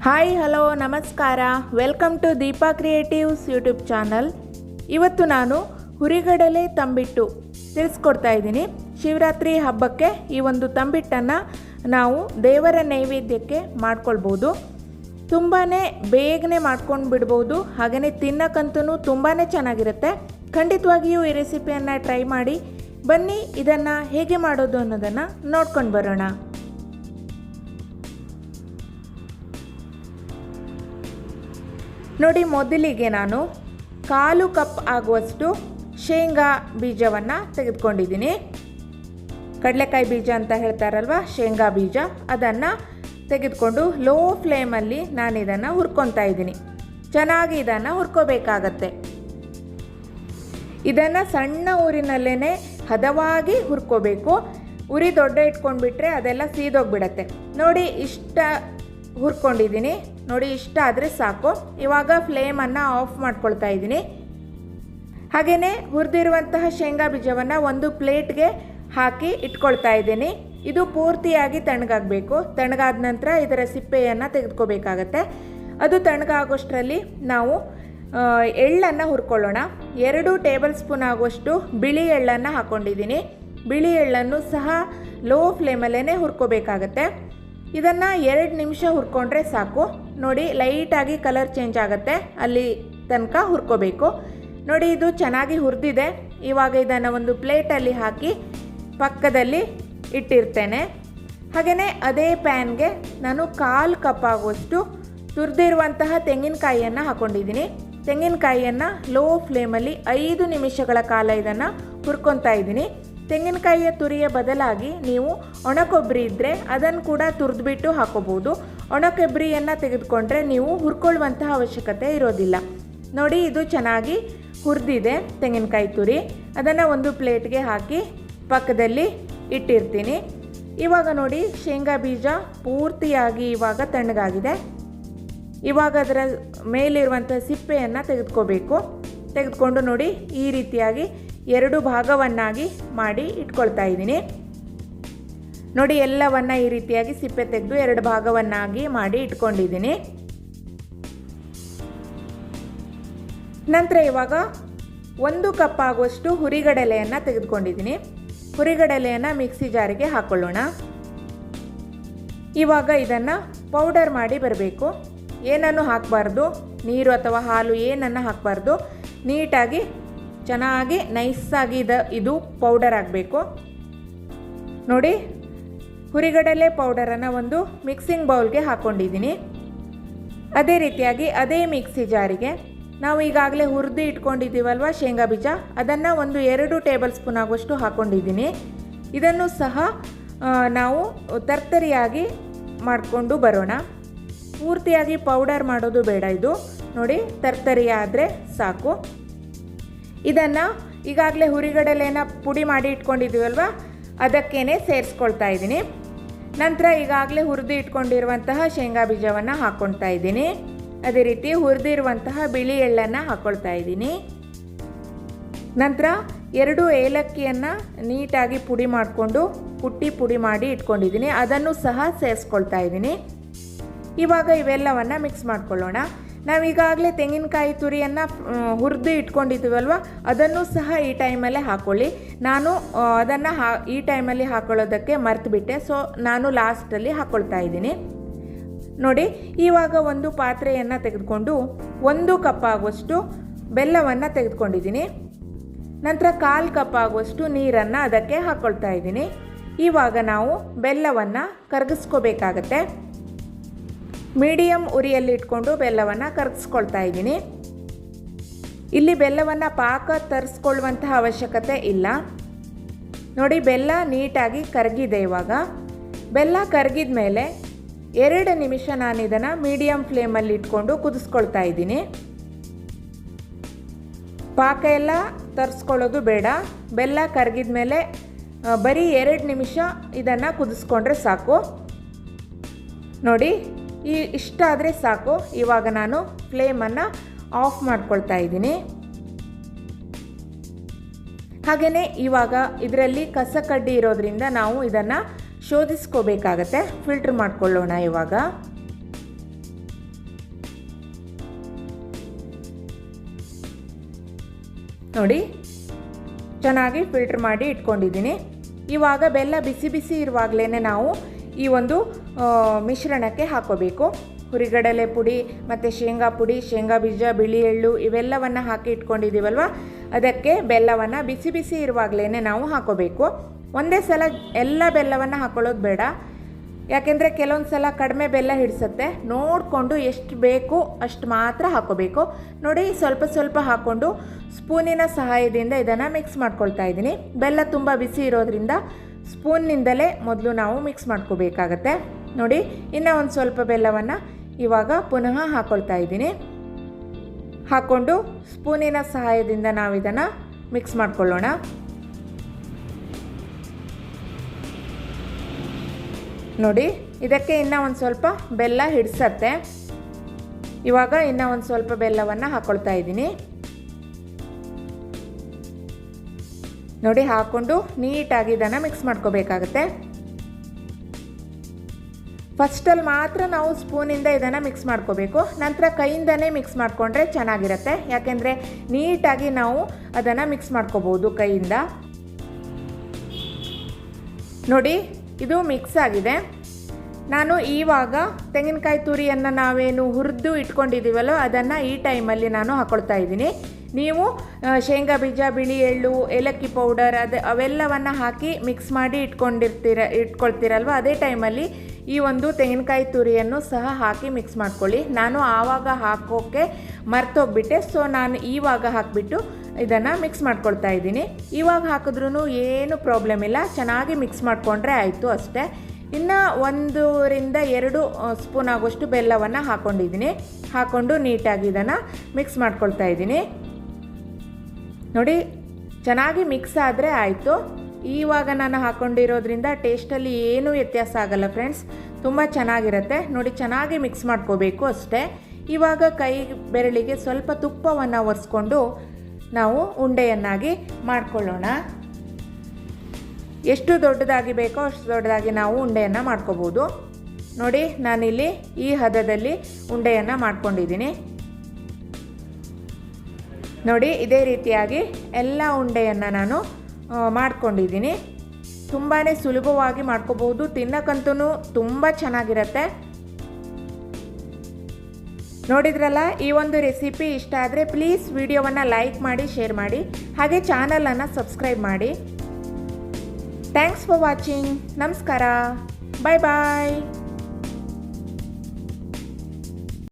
Hi hello ನಮಸ್ಕಾರ, welcome to Deepa creatives YouTube channel. ಇವತ್ತು ನಾನು ಹುರಿಗಡಲೆ ತಂಬಿಟ್ಟು ತಿಳಿಸ್ಕೊಡ್ತಾ ಇದ್ದೀನಿ. ಶಿವರಾತ್ರಿ ಹಬ್ಬಕ್ಕೆ ಈ ಒಂದು ತಂಬಿಟ್ಟನ್ನು ನಾವು ದೇವರ ನೈವೇದ್ಯಕ್ಕೆ ಮಾಡ್ಕೊಳ್ಬೋದು. ತುಂಬಾ ಬೇಗನೆ ಮಾಡ್ಕೊಂಡು ಬಿಡ್ಬೋದು, ಹಾಗೆಯೇ ತಿನ್ನಕ್ಕಂತೂ ತುಂಬಾ ಚೆನ್ನಾಗಿರುತ್ತೆ. ಖಂಡಿತವಾಗಿಯೂ ಈ ರೆಸಿಪಿಯನ್ನು ಟ್ರೈ ಮಾಡಿ. ಬನ್ನಿ ಇದನ್ನು ಹೇಗೆ ಮಾಡೋದು ಅನ್ನೋದನ್ನು ನೋಡ್ಕೊಂಡು ಬರೋಣ. ನೋಡಿ, ಮೊದಲಿಗೆ ನಾನು 1/4 ಕಪ್ ಆಗುವಷ್ಟು ಶೇಂಗಾ ಬೀಜವನ್ನು ತೆಗೆದುಕೊಂಡಿದ್ದೀನಿ. ಕಡಲೆಕಾಯಿ ಬೀಜ ಅಂತ ಹೇಳ್ತಾರಲ್ವ, ಶೇಂಗಾ ಬೀಜ, ಅದನ್ನು ತೆಗೆದುಕೊಂಡು ಲೋ ಫ್ಲೇಮಲ್ಲಿ ನಾನು ಇದನ್ನು ಹುರ್ಕೊತಾ ಇದ್ದೀನಿ. ಚೆನ್ನಾಗಿ ಇದನ್ನು ಹುರ್ಕೋಬೇಕಾಗತ್ತೆ. ಇದನ್ನು ಸಣ್ಣ ಊರಿನಲ್ಲೇ ಹದವಾಗಿ ಹುರ್ಕೋಬೇಕು. ಉರಿ ದೊಡ್ಡ ಇಟ್ಕೊಂಡ್ಬಿಟ್ರೆ ಅದೆಲ್ಲ ಸೀದೋಗ್ಬಿಡತ್ತೆ. ನೋಡಿ, ಇಷ್ಟ ಹುರ್ಕೊಂಡಿದ್ದೀನಿ. ನೋಡಿ, ಇಷ್ಟ ಆದರೆ ಸಾಕು. ಇವಾಗ ಫ್ಲೇಮನ್ನು ಆಫ್ ಮಾಡ್ಕೊಳ್ತಾ ಇದ್ದೀನಿ. ಹಾಗೆಯೇ ಹುರಿದಿರುವಂತಹ ಶೇಂಗಾ ಬೀಜವನ್ನು ಒಂದು ಪ್ಲೇಟ್ಗೆ ಹಾಕಿ ಇಟ್ಕೊಳ್ತಾ ಇದ್ದೀನಿ. ಇದು ಪೂರ್ತಿಯಾಗಿ ತಣ್ಣಗಾಗಬೇಕು. ತಣ್ಣಗಾದ ನಂತರ ಇದರ ಸಿಪ್ಪೆಯನ್ನು ತೆಗೆದುಕೋಬೇಕಾಗತ್ತೆ. ಅದು ತಣ್ಣಗಾಗೋಷ್ಟರಲ್ಲಿ ನಾವು ಎಳ್ಳನ್ನು ಹುರ್ಕೊಳ್ಳೋಣ. 2 ಟೇಬಲ್ ಸ್ಪೂನ್ ಆಗುವಷ್ಟು ಬಿಳಿ ಎಳ್ಳನ್ನು ಹಾಕ್ಕೊಂಡಿದ್ದೀನಿ. ಬಿಳಿ ಎಳ್ಳನ್ನು ಸಹ ಲೋ ಫ್ಲೇಮಲ್ಲೇ ಹುರ್ಕೋಬೇಕಾಗತ್ತೆ. ಇದನ್ನು 2 ನಿಮಿಷ ಹುರ್ಕೊಂಡ್ರೆ ಸಾಕು. ನೋಡಿ, ಲೈಟಾಗಿ ಕಲರ್ ಚೇಂಜ್ ಆಗುತ್ತೆ, ಅಲ್ಲಿ ತನಕ ಹುರ್ಕೋಬೇಕು. ನೋಡಿ, ಇದು ಚೆನ್ನಾಗಿ ಹುರಿದಿದೆ. ಇವಾಗ ಇದನ್ನು ಒಂದು ಪ್ಲೇಟಲ್ಲಿ ಹಾಕಿ ಪಕ್ಕದಲ್ಲಿ ಇಟ್ಟಿರ್ತೇನೆ. ಹಾಗೆಯೇ ಅದೇ ಪ್ಯಾನ್ಗೆ ನಾನು 1/4 ಕಪ್ ಆಗುವಷ್ಟು ತುರಿದಿರುವಂತಹ ತೆಂಗಿನಕಾಯಿಯನ್ನು ಹಾಕ್ಕೊಂಡಿದ್ದೀನಿ. ತೆಂಗಿನಕಾಯಿಯನ್ನು ಲೋ ಫ್ಲೇಮಲ್ಲಿ 5 ನಿಮಿಷಗಳ ಕಾಲ ಇದನ್ನು ಹುರ್ಕೊತಾ ಇದ್ದೀನಿ. ತೆಂಗಿನಕಾಯಿಯ ತುರಿಯ ಬದಲಾಗಿ ನೀವು ಒಣಕೊಬ್ಬರಿ ಇದ್ದರೆ ಅದನ್ನು ಕೂಡ ತುರಿದ್ಬಿಟ್ಟು ಹಾಕೋಬೋದು. ಒಣಕೊಬ್ಬರಿಯನ್ನು ತೆಗೆದುಕೊಂಡ್ರೆ ನೀವು ಹುರ್ಕೊಳ್ಳುವಂತಹ ಅವಶ್ಯಕತೆ ಇರೋದಿಲ್ಲ. ನೋಡಿ, ಇದು ಚೆನ್ನಾಗಿ ಹುರಿದಿದೆ ತೆಂಗಿನಕಾಯಿ ತುರಿ. ಅದನ್ನು ಒಂದು ಪ್ಲೇಟ್ಗೆ ಹಾಕಿ ಪಕ್ಕದಲ್ಲಿ ಇಟ್ಟಿರ್ತೀನಿ. ಇವಾಗ ನೋಡಿ, ಶೇಂಗಾ ಬೀಜ ಪೂರ್ತಿಯಾಗಿ ಇವಾಗ ತಣ್ಣಗಾಗಿದೆ. ಇವಾಗ ಅದರ ಮೇಲಿರುವಂಥ ಸಿಪ್ಪೆಯನ್ನು ತೆಗೆದುಕೊಂಡು ನೋಡಿ, ಈ ರೀತಿಯಾಗಿ 2 ಭಾಗವನ್ನಾಗಿ ಮಾಡಿ ಇಟ್ಕೊಳ್ತಾ ಇದ್ದೀನಿ. ನೋಡಿ, ಎಲ್ಲವನ್ನು ಈ ರೀತಿಯಾಗಿ ಸಿಪ್ಪೆ ತೆಗೆದು 2 ಭಾಗವನ್ನಾಗಿ ಮಾಡಿ ಇಟ್ಕೊಂಡಿದ್ದೀನಿ. ನಂತರ ಇವಾಗ 1 ಕಪ್ ಆಗುವಷ್ಟು ಹುರಿಗಡಲೆಯನ್ನು ತೆಗೆದುಕೊಂಡಿದ್ದೀನಿ. ಹುರಿಗಡಲೆಯನ್ನು ಮಿಕ್ಸಿ ಜಾರಿಗೆ ಹಾಕ್ಕೊಳ್ಳೋಣ. ಇವಾಗ ಇದನ್ನು ಪೌಡರ್ ಮಾಡಿ ಬರಬೇಕು. ಏನನ್ನು ಹಾಕಬಾರ್ದು, ನೀರು ಅಥವಾ ಹಾಲು ಏನನ್ನು ಹಾಕಬಾರ್ದು. ನೀಟಾಗಿ ಚೆನ್ನಾಗಿ ನೈಸಾಗಿ ಇದು ಪೌಡರ್ ಆಗಬೇಕು. ನೋಡಿ, ಹುರಿಗಡಲೆ ಪೌಡರನ್ನು ಒಂದು ಮಿಕ್ಸಿಂಗ್ ಬೌಲ್ಗೆ ಹಾಕ್ಕೊಂಡಿದ್ದೀನಿ. ಅದೇ ರೀತಿಯಾಗಿ ಅದೇ ಮಿಕ್ಸಿ ಜಾರಿಗೆ ನಾವು ಈಗಾಗಲೇ ಹುರಿದು ಇಟ್ಕೊಂಡಿದ್ದೀವಲ್ವ ಶೇಂಗಾ ಬೀಜ, ಅದನ್ನು ಒಂದು 2 ಟೇಬಲ್ ಸ್ಪೂನ್ ಆಗುವಷ್ಟು ಹಾಕ್ಕೊಂಡಿದ್ದೀನಿ. ಇದನ್ನು ಸಹ ನಾವು ತರ್ತರಿಯಾಗಿ ಮಾಡಿಕೊಂಡು ಬರೋಣ. ಪೂರ್ತಿಯಾಗಿ ಪೌಡರ್ ಮಾಡೋದು ಬೇಡ. ಇದು ನೋಡಿ, ತರ್ತರಿ ಆದರೆ ಸಾಕು. ಇದನ್ನು ಈಗಾಗಲೇ ಹುರಿಗಡಲೆನ ಪುಡಿ ಮಾಡಿ ಇಟ್ಕೊಂಡಿದ್ದೀವಲ್ವ, ಅದಕ್ಕೇ ಸೇರಿಸ್ಕೊಳ್ತಾ ಇದ್ದೀನಿ. ನಂತರ ಈಗಾಗಲೇ ಹುರಿದು ಇಟ್ಕೊಂಡಿರುವಂತಹ ಶೇಂಗಾ ಬೀಜವನ್ನು ಹಾಕ್ಕೊಳ್ತಾ ಇದ್ದೀನಿ. ಅದೇ ರೀತಿ ಹುರಿದಿರುವಂತಹ ಬಿಳಿ ಎಳ್ಳನ್ನು ಹಾಕ್ಕೊಳ್ತಾ ಇದ್ದೀನಿ. ನಂತರ 2 ಏಲಕ್ಕಿಯನ್ನು ನೀಟಾಗಿ ಪುಡಿ ಮಾಡಿಕೊಂಡು ಪುಡಿ ಮಾಡಿ ಇಟ್ಕೊಂಡಿದ್ದೀನಿ. ಅದನ್ನು ಸಹ ಸೇರಿಸ್ಕೊಳ್ತಾ ಇದ್ದೀನಿ. ಇವಾಗ ಇವೆಲ್ಲವನ್ನು ಮಿಕ್ಸ್ ಮಾಡ್ಕೊಳ್ಳೋಣ. ನಾವೀಗಾಗಲೇ ತೆಂಗಿನಕಾಯಿ ತುರಿಯನ್ನು ಹುರಿದು ಇಟ್ಕೊಂಡಿದ್ದೀವಲ್ವ, ಅದನ್ನು ಸಹ ಈ ಟೈಮಲ್ಲೇ ಹಾಕ್ಕೊಳ್ಳಿ. ನಾನು ಅದನ್ನು ಈ ಟೈಮಲ್ಲಿ ಹಾಕ್ಕೊಳ್ಳೋದಕ್ಕೆ ಮರ್ತುಬಿಟ್ಟೆ, ಸೊ ನಾನು ಲಾಸ್ಟಲ್ಲಿ ಹಾಕ್ಕೊಳ್ತಾ ಇದ್ದೀನಿ. ನೋಡಿ, ಇವಾಗ ಒಂದು ಪಾತ್ರೆಯನ್ನು ತೆಗೆದುಕೊಂಡು 1 ಕಪ್ ಆಗುವಷ್ಟು ಬೆಲ್ಲವನ್ನು ತೆಗೆದುಕೊಂಡಿದ್ದೀನಿ. ನಂತರ 1/4 ಕಪ್ ಆಗುವಷ್ಟು ನೀರನ್ನು ಅದಕ್ಕೆ ಹಾಕ್ಕೊಳ್ತಾ ಇದ್ದೀನಿ. ಇವಾಗ ನಾವು ಬೆಲ್ಲವನ್ನು ಕರಗಿಸ್ಕೋಬೇಕಾಗತ್ತೆ. ಮೀಡಿಯಮ್ ಉರಿಯಲ್ಲಿ ಇಟ್ಕೊಂಡು ಬೆಲ್ಲವನ್ನು ಕರಗಿಸ್ಕೊಳ್ತಾ ಇದ್ದೀನಿ. ಇಲ್ಲಿ ಬೆಲ್ಲವನ್ನು ಪಾಕ ತರಿಸ್ಕೊಳ್ಳುವಂತಹ ಅವಶ್ಯಕತೆ ಇಲ್ಲ. ನೋಡಿ, ಬೆಲ್ಲ ನೀಟಾಗಿ ಕರಗಿದೆ. ಇವಾಗ ಬೆಲ್ಲ ಕರಗಿದ ಮೇಲೆ 2 ನಿಮಿಷ ನಾನು ಇದನ್ನು ಮೀಡಿಯಮ್ ಫ್ಲೇಮಲ್ಲಿ ಇಟ್ಕೊಂಡು ಕುದಿಸ್ಕೊಳ್ತಾ ಇದ್ದೀನಿ. ಪಾಕ ಎಲ್ಲ ತರಿಸ್ಕೊಳ್ಳೋದು ಬೇಡ. ಬೆಲ್ಲ ಕರಗಿದ ಮೇಲೆ ಬರೀ 2 ನಿಮಿಷ ಇದನ್ನು ಕುದಿಸ್ಕೊಂಡ್ರೆ ಸಾಕು. ನೋಡಿ, ಇಷ್ಟ ಆದರೆ ಸಾಕು. ಇವಾಗ ನಾನು ಫ್ಲೇಮನ್ನು ಆಫ್ ಮಾಡ್ಕೊಳ್ತಾ ಇದ್ದೀನಿ. ಹಾಗೆಯೇ ಇವಾಗ ಇದರಲ್ಲಿ ಕಸ ಕಡ್ಡಿ ಇರೋದ್ರಿಂದ ನಾವು ಇದನ್ನು ಶೋಧಿಸ್ಕೋಬೇಕಾಗತ್ತೆ. ಫಿಲ್ಟರ್ ಮಾಡ್ಕೊಳ್ಳೋಣ. ಇವಾಗ ನೋಡಿ ಚೆನ್ನಾಗಿ ಫಿಲ್ಟ್ರ್ ಮಾಡಿ ಇಟ್ಕೊಂಡಿದ್ದೀನಿ. ಇವಾಗ ಬೆಲ್ಲ ಬಿಸಿ ಬಿಸಿ ಇರುವಾಗಲೇ ನಾವು ಈ ಒಂದು ಮಿಶ್ರಣಕ್ಕೆ ಹಾಕೋಬೇಕು. ಹುರಿಗಡಲೆ ಪುಡಿ ಮತ್ತು ಶೇಂಗಾ ಪುಡಿ, ಶೇಂಗಾ ಬೀಜ, ಬಿಳಿ ಎಳ್ಳು ಇವೆಲ್ಲವನ್ನು ಹಾಕಿ ಇಟ್ಕೊಂಡಿದ್ದೀವಲ್ವ, ಅದಕ್ಕೆ ಬೆಲ್ಲವನ್ನು ಬಿಸಿ ಬಿಸಿ ಇರುವಾಗಲೇ ನಾವು ಹಾಕೋಬೇಕು. ಒಂದೇ ಸಲ ಎಲ್ಲ ಬೆಲ್ಲವನ್ನು ಹಾಕೊಳ್ಳೋದು ಬೇಡ, ಯಾಕೆಂದರೆ ಕೆಲವೊಂದು ಸಲ ಕಡಿಮೆ ಬೆಲ್ಲ ಹಿಡಿಸುತ್ತೆ. ನೋಡಿಕೊಂಡು ಎಷ್ಟು ಬೇಕು ಅಷ್ಟು ಮಾತ್ರ ಹಾಕೋಬೇಕು. ನೋಡಿ ಸ್ವಲ್ಪ ಸ್ವಲ್ಪ ಹಾಕ್ಕೊಂಡು ಸ್ಪೂನಿನ ಸಹಾಯದಿಂದ ಇದನ್ನು ಮಿಕ್ಸ್ ಮಾಡ್ಕೊಳ್ತಾ ಇದ್ದೀನಿ. ಬೆಲ್ಲ ತುಂಬ ಬಿಸಿ ಇರೋದ್ರಿಂದ ಸ್ಪೂನ್ನಿಂದಲೇ ಮೊದಲು ನಾವು ಮಿಕ್ಸ್ ಮಾಡ್ಕೋಬೇಕಾಗತ್ತೆ. ನೋಡಿ ಇನ್ನೂ ಒಂದು ಸ್ವಲ್ಪ ಬೆಲ್ಲವನ್ನು ಇವಾಗ ಪುನಃ ಹಾಕ್ಕೊಳ್ತಾ ಇದ್ದೀನಿ. ಹಾಕ್ಕೊಂಡು ಸ್ಪೂನಿನ ಸಹಾಯದಿಂದ ನಾವು ಇದನ್ನು ಮಿಕ್ಸ್ ಮಾಡ್ಕೊಳ್ಳೋಣ. ನೋಡಿ ಇದಕ್ಕೆ ಇನ್ನೂ ಒಂದು ಸ್ವಲ್ಪ ಬೆಲ್ಲ ಹಿಡಿಸತ್ತೆ. ಇವಾಗ ಇನ್ನೂ ಒಂದು ಸ್ವಲ್ಪ ಬೆಲ್ಲವನ್ನು ಹಾಕ್ಕೊಳ್ತಾ ಇದ್ದೀನಿ. ನೋಡಿ ಹಾಕ್ಕೊಂಡು ನೀಟಾಗಿ ಇದನ್ನು ಮಿಕ್ಸ್ ಮಾಡ್ಕೋಬೇಕಾಗತ್ತೆ. ಫಸ್ಟಲ್ಲಿ ಮಾತ್ರ ನಾವು ಸ್ಪೂನಿಂದ ಇದನ್ನು ಮಿಕ್ಸ್ ಮಾಡ್ಕೋಬೇಕು, ನಂತರ ಕೈಯಿಂದನೇ ಮಿಕ್ಸ್ ಮಾಡಿಕೊಂಡ್ರೆ ಚೆನ್ನಾಗಿರುತ್ತೆ. ಯಾಕೆಂದರೆ ನೀಟಾಗಿ ನಾವು ಅದನ್ನು ಮಿಕ್ಸ್ ಮಾಡ್ಕೋಬೋದು ಕೈಯಿಂದ. ನೋಡಿ ಇದು ಮಿಕ್ಸ್ ಆಗಿದೆ. ನಾನು ಇವಾಗ ತೆಂಗಿನಕಾಯಿ ತುರಿಯನ್ನು ನಾವೇನು ಹುರಿದು ಇಟ್ಕೊಂಡಿದ್ದೀವಲ್ಲೋ ಅದನ್ನು ಈ ಟೈಮಲ್ಲಿ ನಾನು ಹಾಕ್ಕೊಳ್ತಾ ಇದ್ದೀನಿ. ನೀವು ಶೇಂಗಾ ಬೀಜ, ಬಿಳಿ ಎಳ್ಳು, ಏಲಕ್ಕಿ ಪೌಡರ್ ಅವೆಲ್ಲವನ್ನು ಹಾಕಿ ಮಿಕ್ಸ್ ಮಾಡಿ ಇಟ್ಕೊಳ್ತೀರಲ್ವ, ಅದೇ ಟೈಮಲ್ಲಿ ಈ ಒಂದು ತೆಂಗಿನಕಾಯಿ ತುರಿಯನ್ನು ಸಹ ಹಾಕಿ ಮಿಕ್ಸ್ ಮಾಡ್ಕೊಳ್ಳಿ. ನಾನು ಆವಾಗ ಹಾಕೋಕ್ಕೆ ಮರ್ತೋಗ್ಬಿಟ್ಟೆ, ಸೊ ನಾನು ಇವಾಗ ಹಾಕಿಬಿಟ್ಟು ಇದನ್ನು ಮಿಕ್ಸ್ ಮಾಡ್ಕೊಳ್ತಾ ಇದ್ದೀನಿ. ಇವಾಗ ಹಾಕಿದ್ರೂ ಏನು ಪ್ರಾಬ್ಲಮ್ ಇಲ್ಲ, ಚೆನ್ನಾಗಿ ಮಿಕ್ಸ್ ಮಾಡಿಕೊಂಡ್ರೆ ಆಯಿತು ಅಷ್ಟೇ. ಇನ್ನು 1-2 ಸ್ಪೂನ್ ಆಗೋಷ್ಟು ಬೆಲ್ಲವನ್ನು ಹಾಕ್ಕೊಂಡಿದ್ದೀನಿ. ಹಾಕ್ಕೊಂಡು ನೀಟಾಗಿ ಇದನ್ನು ಮಿಕ್ಸ್ ಮಾಡ್ಕೊಳ್ತಾ ಇದ್ದೀನಿ. ನೋಡಿ ಚೆನ್ನಾಗಿ ಮಿಕ್ಸ್ ಆದರೆ ಆಯಿತು. ಇವಾಗ ನಾನು ಹಾಕ್ಕೊಂಡಿರೋದ್ರಿಂದ ಟೇಸ್ಟಲ್ಲಿ ಏನೂ ವ್ಯತ್ಯಾಸ ಆಗಲ್ಲ ಫ್ರೆಂಡ್ಸ್, ತುಂಬ ಚೆನ್ನಾಗಿರುತ್ತೆ. ನೋಡಿ ಚೆನ್ನಾಗಿ ಮಿಕ್ಸ್ ಮಾಡ್ಕೋಬೇಕು ಅಷ್ಟೇ. ಇವಾಗ ಕೈ ಬೆರಳಿಗೆ ಸ್ವಲ್ಪ ತುಪ್ಪವನ್ನು ಒರೆಸ್ಕೊಂಡು ನಾವು ಉಂಡೆಯನ್ನಾಗಿ ಮಾಡ್ಕೊಳ್ಳೋಣ. ಎಷ್ಟು ದೊಡ್ಡದಾಗಿ ಬೇಕೋ ಅಷ್ಟು ದೊಡ್ಡದಾಗಿ ನಾವು ಉಂಡೆಯನ್ನು ಮಾಡ್ಕೋಬೋದು. ನೋಡಿ ನಾನಿಲ್ಲಿ ಈ ಹದದಲ್ಲಿ ಉಂಡೆಯನ್ನು ಮಾಡ್ಕೊಂಡಿದ್ದೀನಿ. ನೋಡಿ ಇದೇ ರೀತಿಯಾಗಿ ಎಲ್ಲ ಉಂಡೆಯನ್ನು ನಾನು ಮಾಡ್ಕೊಂಡಿದ್ದೀನಿ. ತುಂಬಾ ಸುಲಭವಾಗಿ ಮಾಡ್ಕೋಬೋದು, ತಿನ್ನಕ್ಕಂತೂ ತುಂಬ ಚೆನ್ನಾಗಿರುತ್ತೆ. ನೋಡಿದ್ರಲ್ಲ, ಈ ಒಂದು ರೆಸಿಪಿ ಇಷ್ಟ ಆದರೆ ಪ್ಲೀಸ್ ವಿಡಿಯೋವನ್ನು ಲೈಕ್ ಮಾಡಿ, ಶೇರ್ ಮಾಡಿ, ಹಾಗೆ ಚಾನಲನ್ನು ಸಬ್ಸ್ಕ್ರೈಬ್ ಮಾಡಿ. Thanks for watching. ನಮಸ್ಕಾರ. ಬಾಯ್ ಬಾಯ್.